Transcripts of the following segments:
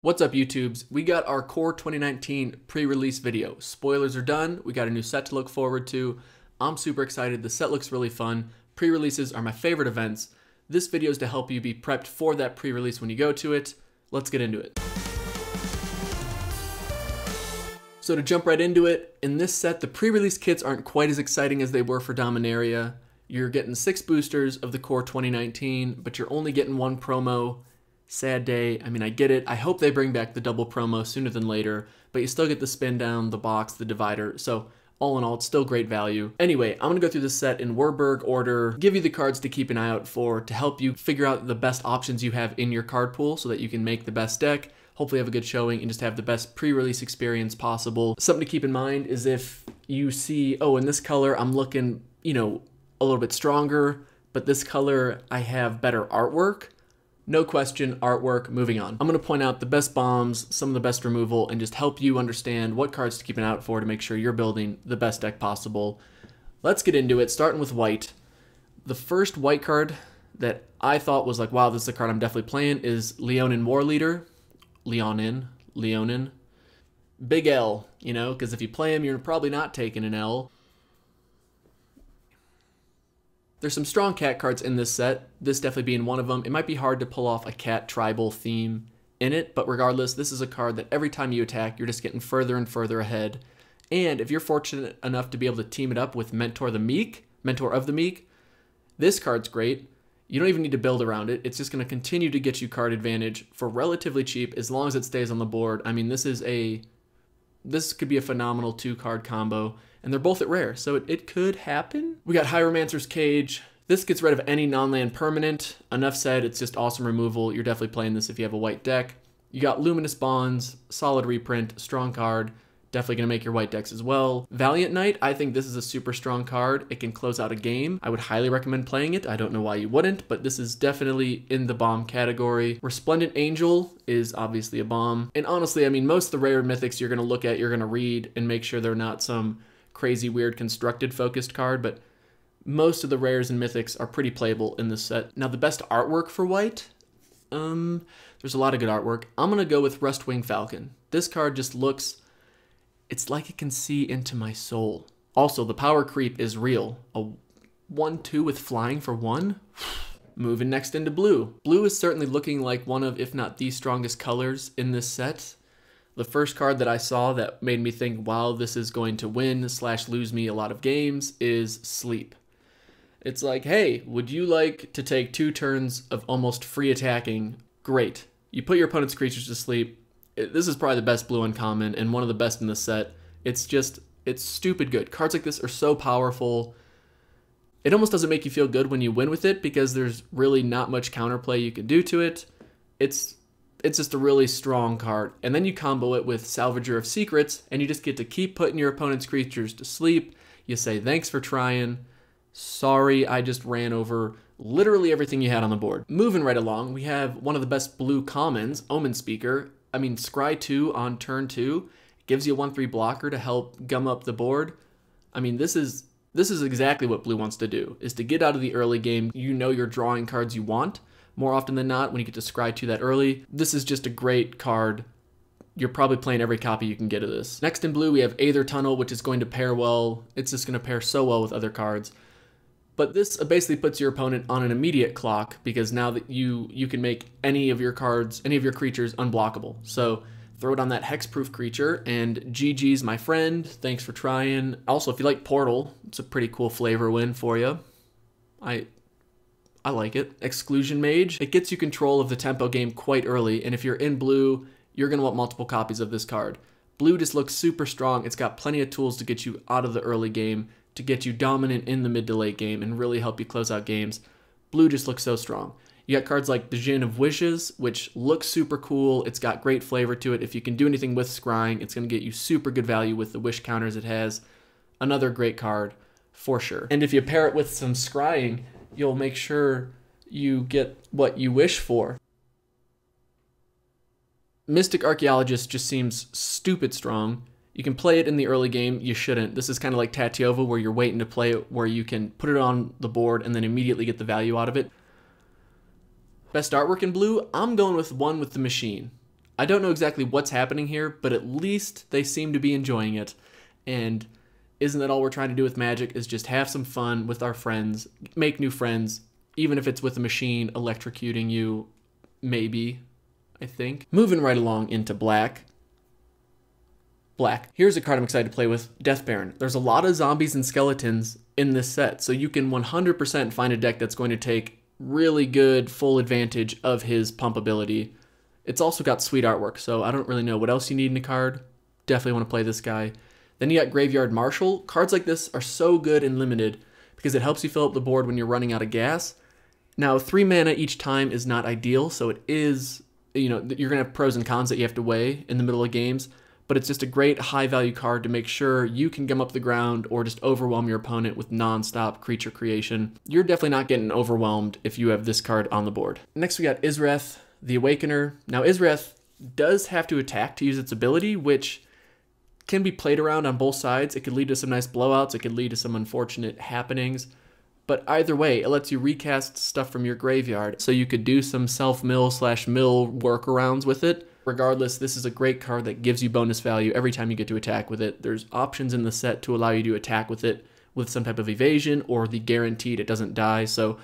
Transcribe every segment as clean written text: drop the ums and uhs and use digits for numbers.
What's up, YouTubes? We got our Core 2019 pre-release video. Spoilers are done. We got a new set to look forward to. I'm super excited. The set looks really fun. Pre-releases are my favorite events. This video is to help you be prepped for that pre-release when you go to it. Let's get into it. So to jump right into it, in this set, the pre-release kits aren't quite as exciting as they were for Dominaria. You're getting 6 boosters of the Core 2019, but you're only getting 1 promo. Sad day. I mean, I get it. I hope they bring back the double promo sooner than later, but you still get the spin down, the box, the divider. So all in all, it's still great value. Anyway, I'm going to go through this set in Warburg order, give you the cards to keep an eye out for to help you figure out the best options you have in your card pool so that you can make the best deck, hopefully have a good showing, and just have the best pre-release experience possible. Something to keep in mind is if you see, oh, in this color, I'm looking, a little bit stronger, but this color, I have better artwork. No question, artwork, moving on. I'm going to point out the best bombs, some of the best removal, and just help you understand what cards to keep an eye out for to make sure you're building the best deck possible. Let's get into it, starting with white. The first white card that I thought was like, wow, this is a card I'm definitely playing, is Leonin War Leader. Leonin. Big L, because if you play him, you're probably not taking an L. There's some strong cat cards in this set, this definitely being one of them. It might be hard to pull off a cat tribal theme in it, but regardless, this is a card that every time you attack, you're just getting further and further ahead. And if you're fortunate enough to be able to team it up with Mentor of the Meek, this card's great. You don't even need to build around it. It's just going to continue to get you card advantage for relatively cheap as long as it stays on the board. I mean, this could be a phenomenal 2-card combo. And they're both at rare, so it could happen. We got Hieromancer's Cage. This gets rid of any non-land permanent. Enough said, it's just awesome removal. You're definitely playing this if you have a white deck. You got Luminous Bonds, solid reprint, strong card. Definitely gonna make your white decks as well. Valiant Knight, I think this is a super strong card. It can close out a game. I would highly recommend playing it. I don't know why you wouldn't, but this is definitely in the bomb category. Resplendent Angel is obviously a bomb. And honestly, I mean, most of the rare mythics you're gonna look at, you're gonna read and make sure they're not some crazy, weird, constructed focused card, but most of the rares and mythics are pretty playable in this set. Now, the best artwork for white, there's a lot of good artwork. I'm gonna go with Rustwing Falcon. This card just looks, it's like it can see into my soul. Also, the power creep is real. A 1/2 with flying for 1? Moving next into blue. Blue is certainly looking like one of, if not the strongest colors in this set. The first card that I saw that made me think, wow, this is going to win/lose me a lot of games is Sleep. It's like, hey, would you like to take 2 turns of almost free attacking? Great. You put your opponent's creatures to sleep. This is probably the best blue uncommon and one of the best in the set. It's stupid good. Cards like this are so powerful. It almost doesn't make you feel good when you win with it because there's really not much counterplay you can do to it. It's just a really strong card. And then you combo it with Salvager of Secrets, and you just get to keep putting your opponent's creatures to sleep. You say, thanks for trying. Sorry, I just ran over literally everything you had on the board. Moving right along, we have one of the best blue commons, Omen Speaker. I mean, Scry 2 on turn 2 gives you a 1/3 blocker to help gum up the board. I mean, this is exactly what blue wants to do, is to get out of the early game. You're drawing cards you want. More often than not, when you get to Scry 2 that early, this is just a great card. You're probably playing every copy you can get of this. Next in blue, we have Aether Tunnel, which is going to pair well. It's just going to pair so well with other cards. But this basically puts your opponent on an immediate clock because now that you can make any of your cards, any of your creatures unblockable. So throw it on that hexproof creature, and GG's my friend. Thanks for trying. Also, if you like Portal, it's a pretty cool flavor win for you. I like it. Exclusion Mage. It gets you control of the tempo game quite early, and if you're in blue, you're going to want multiple copies of this card. Blue just looks super strong. It's got plenty of tools to get you out of the early game, to get you dominant in the mid to late game, and really help you close out games. Blue just looks so strong. You got cards like the Djinn of Wishes, which looks super cool. It's got great flavor to it. If you can do anything with scrying, it's going to get you super good value with the wish counters it has. Another great card, for sure. And if you pair it with some scrying, you'll make sure you get what you wish for. Mystic Archaeologist just seems stupid strong. You can play it in the early game. You shouldn't. This is kind of like Tatyova, where you're waiting to play it, where you can put it on the board and then immediately get the value out of it. Best artwork in blue, I'm going with one with the machine. I don't know exactly what's happening here, but at least they seem to be enjoying it. And isn't that all we're trying to do with Magic, is just have some fun with our friends, make new friends, even if it's with a machine electrocuting you, maybe, I think. Moving right along into black. Black. Here's a card I'm excited to play with, Death Baron. There's a lot of zombies and skeletons in this set, so you can 100% find a deck that's going to take really good full advantage of his pump ability. It's also got sweet artwork, so I don't really know what else you need in a card. Definitely want to play this guy. Then you got Graveyard Marshal. Cards like this are so good and limited because it helps you fill up the board when you're running out of gas. Now, 3 mana each time is not ideal, so it is, you know, you're going to have pros and cons that you have to weigh in the middle of games, but it's just a great high-value card to make sure you can gum up the ground or just overwhelm your opponent with non-stop creature creation. You're definitely not getting overwhelmed if you have this card on the board. Next, we got Izrath, the Awakener. Now, Izrath does have to attack to use its ability, which can be played around on both sides. It could lead to some nice blowouts. It could lead to some unfortunate happenings. But either way, it lets you recast stuff from your graveyard, so you could do some self-mill/mill workarounds with it. Regardless, this is a great card that gives you bonus value every time you get to attack with it. There's options in the set to allow you to attack with it with some type of evasion or the guaranteed it doesn't die. So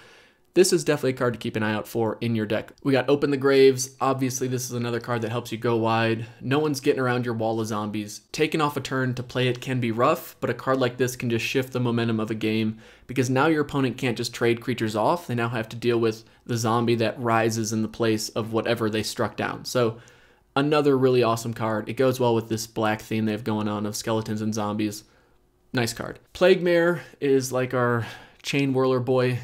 this is definitely a card to keep an eye out for in your deck. We got Open the Graves. Obviously, this is another card that helps you go wide. No one's getting around your wall of zombies. Taking off a turn to play it can be rough, but a card like this can just shift the momentum of a game because now your opponent can't just trade creatures off. They now have to deal with the zombie that rises in the place of whatever they struck down. So another really awesome card. It goes well with this black theme they have going on of skeletons and zombies. Nice card. Plague Mare is like our Chain Whirler boy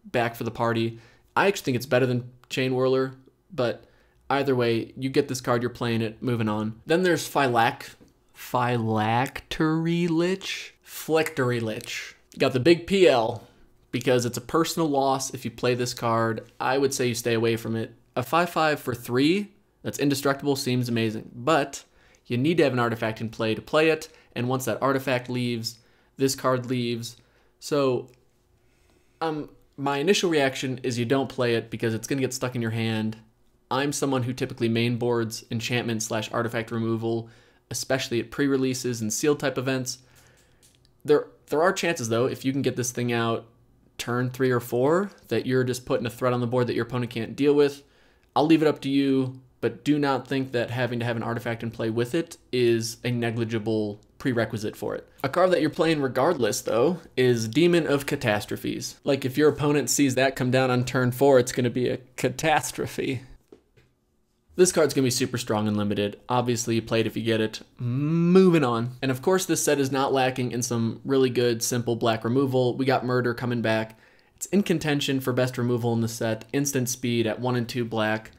back for the party. I actually think it's better than Chain Whirler, but either way, you get this card, you're playing it, moving on. Then there's Phylactery Lich. You got the big PL because it's a personal loss if you play this card. I would say you stay away from it. A 5/5 for 3 that's indestructible seems amazing, but you need to have an artifact in play to play it, and once that artifact leaves, this card leaves. So my initial reaction is you don't play it because it's going to get stuck in your hand. I'm someone who typically main boards enchantment/artifact removal, especially at pre-releases and sealed type events. There are chances, though, if you can get this thing out turn 3 or 4, that you're just putting a threat on the board that your opponent can't deal with. I'll leave it up to you, but do not think that having to have an artifact in play with it is a negligible prerequisite for it. A card that you're playing regardless, though, is Demon of Catastrophes. Like, if your opponent sees that come down on turn 4, it's going to be a catastrophe. This card's going to be super strong and limited. Obviously, you play it if you get it. Moving on. And of course, this set is not lacking in some really good, simple black removal. We got Murder coming back. It's in contention for best removal in the set. Instant speed at 1 and 2 black.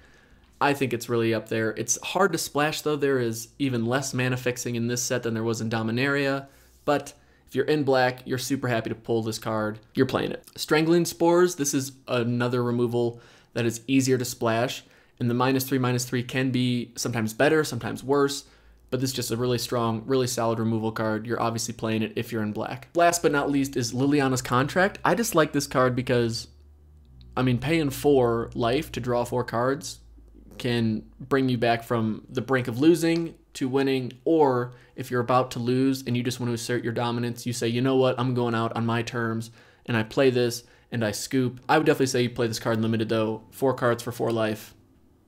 I think it's really up there. It's hard to splash, though. There is even less mana fixing in this set than there was in Dominaria. But if you're in black, you're super happy to pull this card. You're playing it. Strangling Spores. This is another removal that is easier to splash. And the -3/-3 can be sometimes better, sometimes worse. But this is just a really strong, really solid removal card. You're obviously playing it if you're in black. Last but not least is Liliana's Contract. I just like this card because, I mean, paying 4 life to draw 4 cards can bring you back from the brink of losing to winning, or if you're about to lose and you just want to assert your dominance, you say, you know what, I'm going out on my terms, and I play this, and I scoop. I would definitely say you play this card in limited, though. 4 cards for 4 life.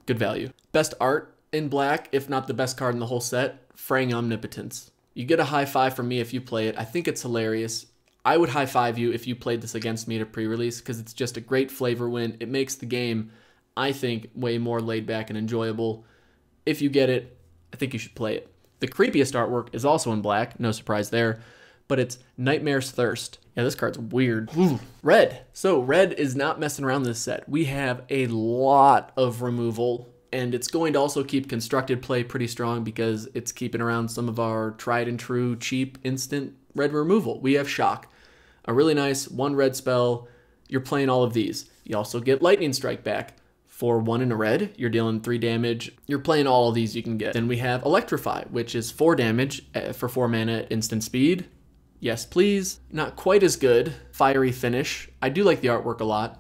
Good value. Best art in black, if not the best card in the whole set, Fraying Omnipotence. You get a high 5 from me if you play it. I think it's hilarious. I would high 5 you if you played this against me to pre-release, because it's just a great flavor win. It makes the game, I think, way more laid back and enjoyable. If you get it, I think you should play it. The creepiest artwork is also in black, no surprise there, but it's Nightmare's Thirst. Yeah, this card's weird. Ooh. Red. So red is not messing around this set. We have a lot of removal, and it's going to also keep constructed play pretty strong because it's keeping around some of our tried and true cheap instant red removal. We have Shock, a really nice 1 red spell. You're playing all of these. You also get Lightning Strike back. For 1 in a red, you're dealing 3 damage. You're playing all of these you can get. Then we have Electrify, which is 4 damage for 4 mana instant speed. Yes, please. Not quite as good. Fiery Finish. I do like the artwork a lot.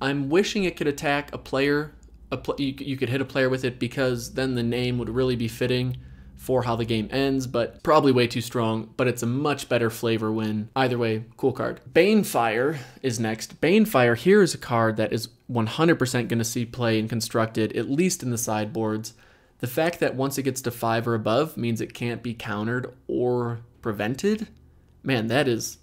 I'm wishing it could attack a player you could hit a player with it because then the name would really be fitting for how the game ends, but probably way too strong, but it's a much better flavor win. Either way, cool card. Banefire is next. Banefire, here is a card that is 100% going to see play in Constructed, at least in the sideboards. The fact that once it gets to 5 or above means it can't be countered or prevented, man, that is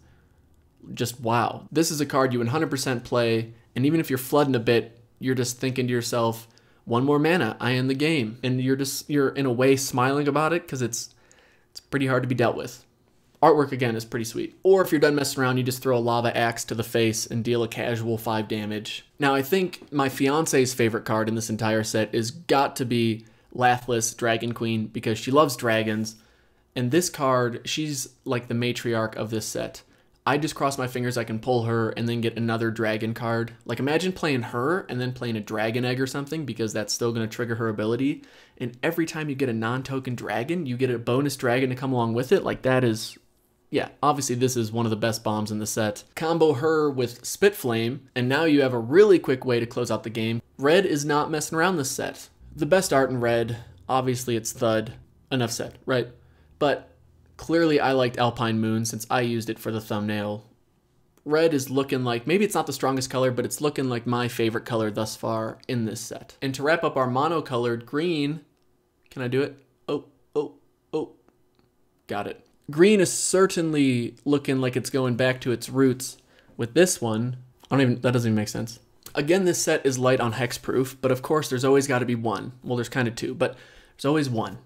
just wow. This is a card you 100% play, and even if you're flooding a bit, you're just thinking to yourself, one more mana, I end the game. And you're in a way smiling about it because it's pretty hard to be dealt with. Artwork, again, is pretty sweet. Or if you're done messing around, you just throw a lava axe to the face and deal a casual 5 damage. Now, I think my fiance's favorite card in this entire set is got to be Lathless Dragon Queen because she loves dragons. And this card, she's like the matriarch of this set. I just cross my fingers I can pull her and then get another dragon card. Like, imagine playing her and then playing a dragon egg or something because that's still going to trigger her ability. And every time you get a non-token dragon, you get a bonus dragon to come along with it. Like, that is, yeah, obviously this is one of the best bombs in the set. Combo her with Spitflame, and now you have a really quick way to close out the game. Red is not messing around this set. The best art in red, obviously it's Thud. Enough said, right? But clearly, I liked Alpine Moon since I used it for the thumbnail. Red is looking like, maybe it's not the strongest color, but it's looking like my favorite color thus far in this set. And to wrap up our mono-colored green, can I do it? Oh, got it. Green is certainly looking like it's going back to its roots with this one. That doesn't even make sense. Again, this set is light on hexproof, but of course there's always got to be one. Well, there's kind of two, but there's always one.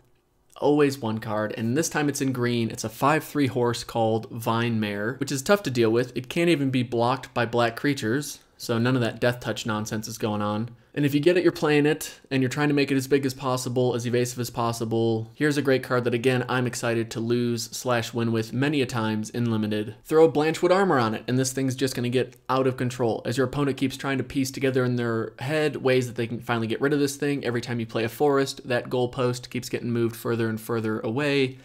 Always one card, and this time it's in green. It's a 5/3 horse called Vine Mare, which is tough to deal with. It can't even be blocked by black creatures, so none of that death touch nonsense is going on. And if you get it, you're playing it, and you're trying to make it as big as possible, as evasive as possible. Here's a great card that, again, I'm excited to lose/win with many a times in Limited. Throw Blanchwood Armor on it, and this thing's just going to get out of control. As your opponent keeps trying to piece together in their head ways that they can finally get rid of this thing, every time you play a forest, that goalpost keeps getting moved further and further away.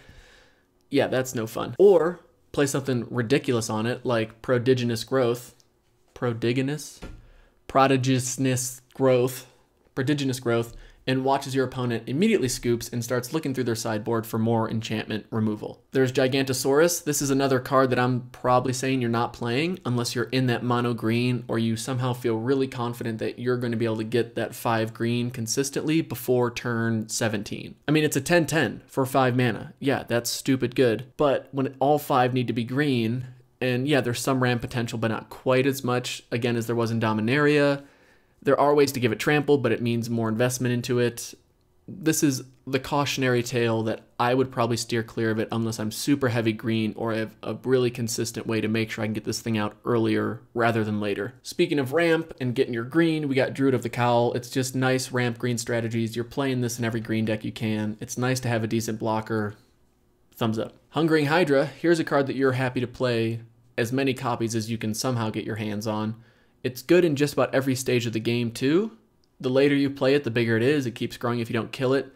Yeah, that's no fun. Or play something ridiculous on it, like Prodigious Growth. Prodigious growth, and watches your opponent immediately scoops and starts looking through their sideboard for more enchantment removal. There's Gigantosaurus. This is another card that I'm probably saying you're not playing unless you're in that mono green or you somehow feel really confident that you're going to be able to get that 5 green consistently before turn 17. I mean, it's a 10/10 for 5 mana. Yeah, that's stupid good. But when all 5 need to be green, and yeah, there's some ramp potential, but not quite as much, again, as there was in Dominaria. There are ways to give it trample, but it means more investment into it. This is the cautionary tale that I would probably steer clear of it unless I'm super heavy green or I have a really consistent way to make sure I can get this thing out earlier rather than later. Speaking of ramp and getting your green, we got Druid of the Cowl. It's just nice ramp green strategies. You're playing this in every green deck you can. It's nice to have a decent blocker. Thumbs up. Hungering Hydra. Here's a card that you're happy to play as many copies as you can somehow get your hands on. It's good in just about every stage of the game too. The later you play it, the bigger it is. It keeps growing if you don't kill it.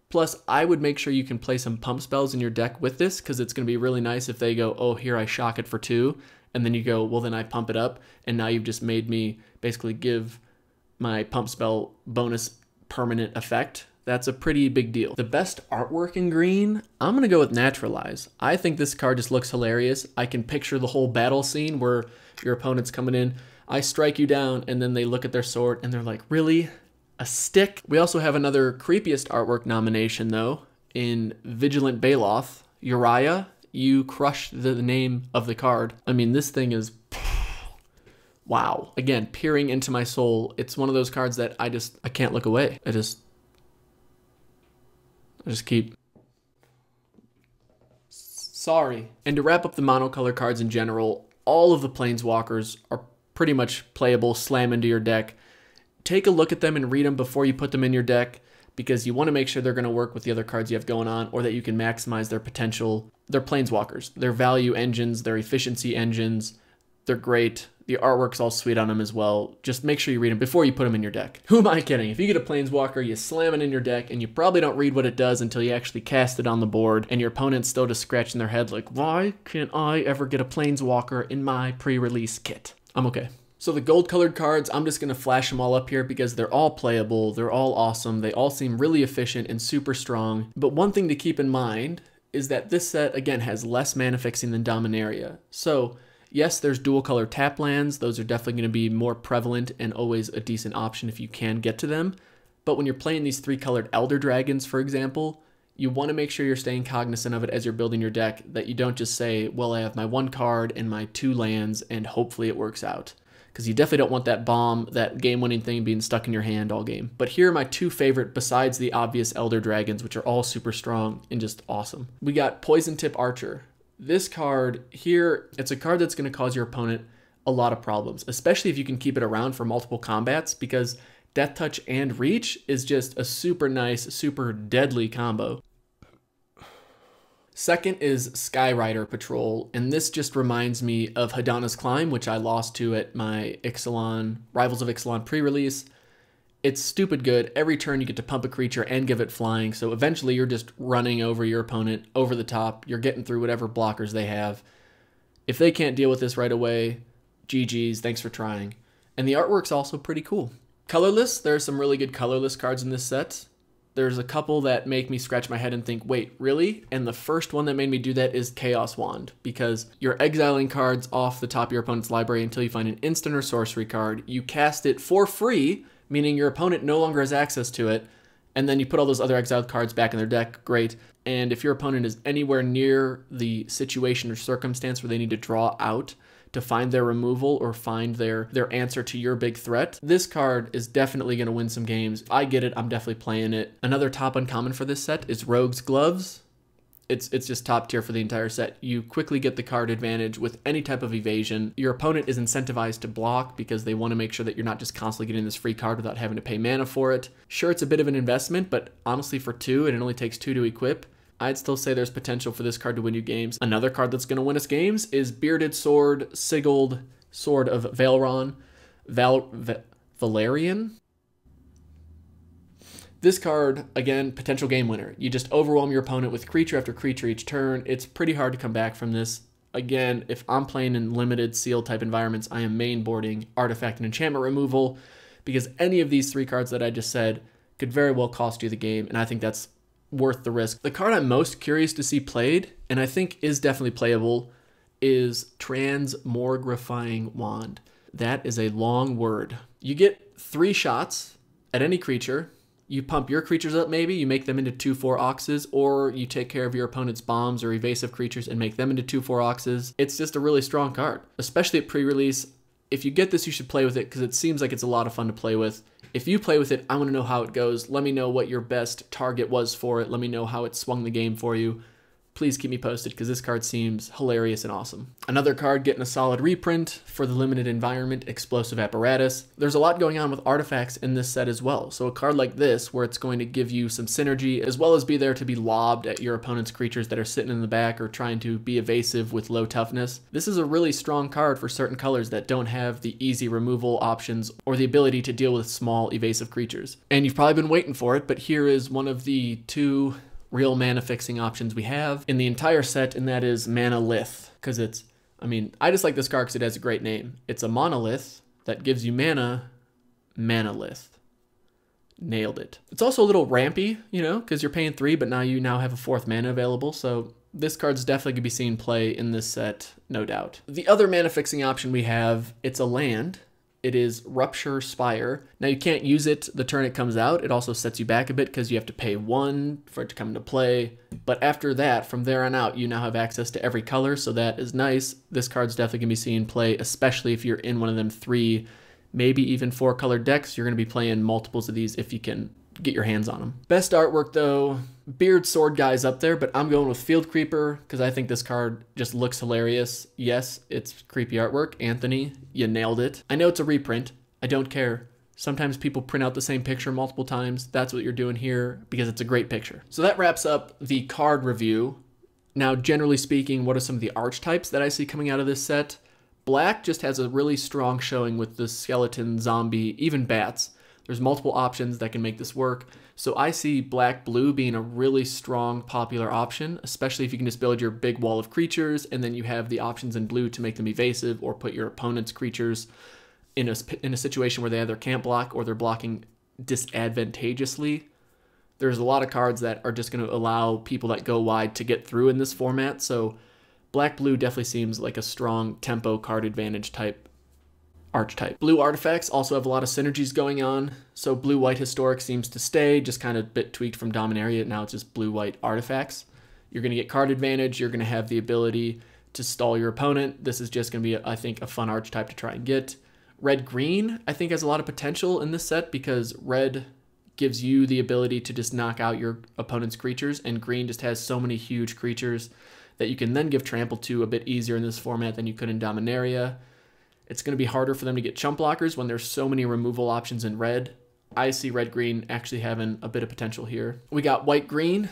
Plus, I would make sure you can play some pump spells in your deck with this because it's going to be really nice if they go, oh, here I shock it for 2. And then you go, well, then I pump it up. And now you've just made me basically give my pump spell bonus permanent effect. That's a pretty big deal. The best artwork in green, I'm going to go with Naturalize. I think this card just looks hilarious. I can picture the whole battle scene where your opponent's coming in. I strike you down, and then they look at their sword, and they're like, really? A stick? We also have another creepiest artwork nomination, though, in Vigilant Baloth. Uriah, you crushed the name of the card. I mean, this thing is... wow. Again, peering into my soul. It's one of those cards that I can't look away. I just keep... sorry. And to wrap up the monocolor cards in general, all of the Planeswalkers are pretty much playable, slam into your deck. Take a look at them and read them before you put them in your deck because you want to make sure they're going to work with the other cards you have going on or that you can maximize their potential. They're Planeswalkers. They're value engines. They're efficiency engines. They're great. The artwork's all sweet on them as well. Just make sure you read them before you put them in your deck. Who am I kidding? If you get a Planeswalker, you slam it in your deck, and you probably don't read what it does until you actually cast it on the board, and your opponent's still just scratching their head like, why can't I ever get a Planeswalker in my pre-release kit? I'm okay. So the gold colored cards, I'm just going to flash them all up here because they're all playable, they're all awesome, they all seem really efficient and super strong. But one thing to keep in mind is that this set, again, has less mana fixing than Dominaria. So yes, there's dual color tap lands, those are definitely going to be more prevalent and always a decent option if you can get to them. But when you're playing these 3-colored Elder Dragons, for example, you want to make sure you're staying cognizant of it as you're building your deck, that you don't just say, well, I have my 1 card and my 2 lands and hopefully it works out. Because you definitely don't want that bomb, that game-winning thing being stuck in your hand all game. But here are my 2 favorite besides the obvious Elder Dragons, which are all super strong and just awesome. We got Poison Tip Archer. This card here, it's a card that's going to cause your opponent a lot of problems, especially if you can keep it around for multiple combats, because Death Touch and Reach is just a super nice, super deadly combo. Second is Skyrider Patrol, and this just reminds me of Hadana's Climb, which I lost to at my Rivals of Ixalan pre-release. It's stupid good. Every turn you get to pump a creature and give it flying, so eventually you're just running over your opponent over the top. You're getting through whatever blockers they have. If they can't deal with this right away, GG's, thanks for trying. And the artwork's also pretty cool. Colorless, there are some really good colorless cards in this set. There's a couple that make me scratch my head and think, wait, really? And the first one that made me do that is Chaos Wand, because you're exiling cards off the top of your opponent's library until you find an instant or sorcery card. You cast it for free, meaning your opponent no longer has access to it, and then you put all those other exiled cards back in their deck, great. And if your opponent is anywhere near the situation or circumstance where they need to draw out to find their removal or find their answer to your big threat, this card is definitely going to win some games. If I get it, I'm definitely playing it. Another top uncommon for this set is Rogue's Gloves. It's just top tier for the entire set. You quickly get the card advantage with any type of evasion. Your opponent is incentivized to block because they want to make sure that you're not just constantly getting this free card without having to pay mana for it. Sure, it's a bit of an investment, but honestly for 2, and it only takes 2 to equip, I'd still say there's potential for this card to win you games. Another card that's going to win us games is Bearded Sword, Sigiled Sword of Vaelron, Valerian. This card, again, potential game winner. You just overwhelm your opponent with creature after creature each turn. It's pretty hard to come back from this. Again, if I'm playing in limited sealed type environments, I am main boarding Artifact and Enchantment Removal, because any of these 3 cards that I just said could very well cost you the game, and I think that's worth the risk. The card I'm most curious to see played, and I think is definitely playable, is Transmogrifying Wand. That is a long word. You get 3 shots at any creature. You pump your creatures up maybe, you make them into 2/4 Oxes, or you take care of your opponent's bombs or evasive creatures and make them into 2/4 Oxes. It's just a really strong card, especially at pre-release. If you get this, you should play with it because it seems like it's a lot of fun to play with. If you play with it, I want to know how it goes. Let me know what your best target was for it. Let me know how it swung the game for you. Please keep me posted because this card seems hilarious and awesome. Another card getting a solid reprint for the limited environment, Explosive Apparatus. There's a lot going on with artifacts in this set as well. So a card like this, where it's going to give you some synergy, as well as be there to be lobbed at your opponent's creatures that are sitting in the back or trying to be evasive with low toughness. This is a really strong card for certain colors that don't have the easy removal options or the ability to deal with small evasive creatures. And you've probably been waiting for it, but here is one of the 2 real mana fixing options we have in the entire set, and that is Manalith. Because I just like this card because it has a great name. It's a monolith that gives you mana, Manalith. Nailed it. It's also a little rampy, because you're paying 3, but now you have a 4th mana available, so this card's definitely going to be seen play in this set, no doubt. The other mana fixing option we have, it's a land. It is Rupture Spire. Now you can't use it the turn it comes out. It also sets you back a bit because you have to pay 1 for it to come into play. But after that, from there on out, you now have access to every color, so that is nice. This card's definitely going to be seen play, especially if you're in one of them 3, maybe even 4 colored decks. You're going to be playing multiples of these if you can get your hands on them. Best artwork though, Beard Sword guy's up there, but I'm going with Field Creeper because I think this card just looks hilarious. Yes, it's creepy artwork. Anthony, you nailed it. I know it's a reprint. I don't care. Sometimes people print out the same picture multiple times. That's what you're doing here because it's a great picture. So that wraps up the card review. Now, generally speaking, what are some of the archetypes that I see coming out of this set? Black just has a really strong showing with the skeleton, zombie, even bats. There's multiple options that can make this work. So I see black-blue being a really strong, popular option, especially if you can just build your big wall of creatures, and then you have the options in blue to make them evasive or put your opponent's creatures in a situation where they either can't block or they're blocking disadvantageously. There's a lot of cards that are just going to allow people that go wide to get through in this format. So black-blue definitely seems like a strong tempo card advantage type archetype. Blue artifacts also have a lot of synergies going on. So blue-white historic seems to stay, just kind of a bit tweaked from Dominaria. Now it's just blue-white artifacts. You're going to get card advantage. You're going to have the ability to stall your opponent. This is just going to be, I think, a fun archetype to try and get. Red-green, I think, has a lot of potential in this set because red gives you the ability to just knock out your opponent's creatures, and green just has so many huge creatures that you can then give trample to a bit easier in this format than you could in Dominaria. It's going to be harder for them to get chump blockers when there's so many removal options in red. I see red-green actually having a bit of potential here. We got white-green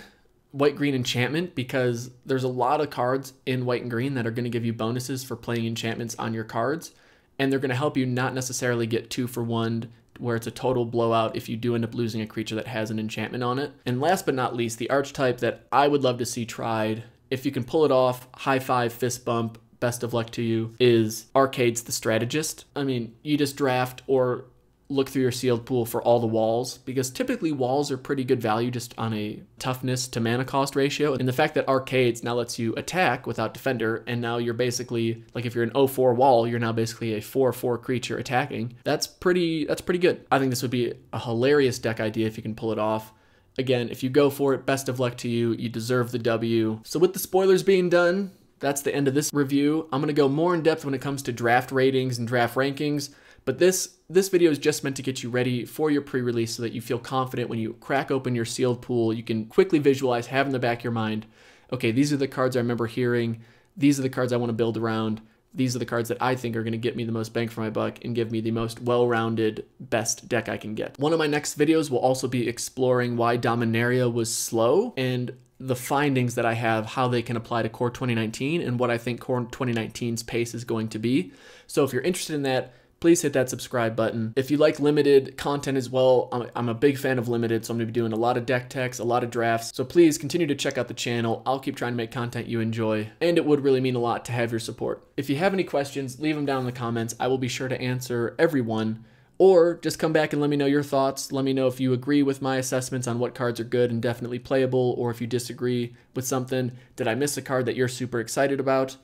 enchantment, because there's a lot of cards in white and green that are going to give you bonuses for playing enchantments on your cards, and they're going to help you not necessarily get 2-for-1 where it's a total blowout if you do end up losing a creature that has an enchantment on it. And last but not least, the archetype that I would love to see tried, if you can pull it off, high five, fist bump, best of luck to you, is Arcades the Strategist. I mean, you just draft or look through your sealed pool for all the walls, because typically walls are pretty good value just on a toughness to mana cost ratio. And the fact that Arcades now lets you attack without defender, and now you're basically, like if you're an 0/4 wall, you're now basically a 4/4 creature attacking. That's pretty good. I think this would be a hilarious deck idea if you can pull it off. Again, if you go for it, best of luck to you. You deserve the W. So with the spoilers being done, that's the end of this review. I'm going to go more in depth when it comes to draft ratings and draft rankings. But this video is just meant to get you ready for your pre-release so that you feel confident when you crack open your sealed pool. You can quickly visualize, have in the back of your mind, okay, these are the cards I remember hearing. These are the cards I want to build around. These are the cards that I think are going to get me the most bang for my buck and give me the most well-rounded, best deck I can get. One of my next videos will also be exploring why Dominaria was slow and the findings that I have, how they can apply to Core 2019 and what I think Core 2019's pace is going to be. So if you're interested in that, please hit that subscribe button. If you like limited content as well, I'm a big fan of limited, so I'm going to be doing a lot of deck techs, a lot of drafts. So please continue to check out the channel. I'll keep trying to make content you enjoy, and it would really mean a lot to have your support. If you have any questions, leave them down in the comments. I will be sure to answer everyone, or just come back and let me know your thoughts. Let me know if you agree with my assessments on what cards are good and definitely playable, or if you disagree with something. Did I miss a card that you're super excited about?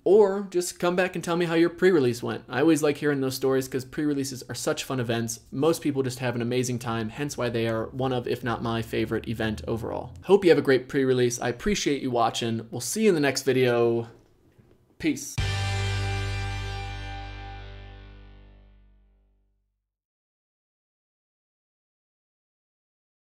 Or just come back and tell me how your pre-release went. I always like hearing those stories because pre-releases are such fun events. Most people just have an amazing time, hence why they are one of, if not my favorite event overall. Hope you have a great pre-release. I appreciate you watching. We'll see you in the next video. Peace.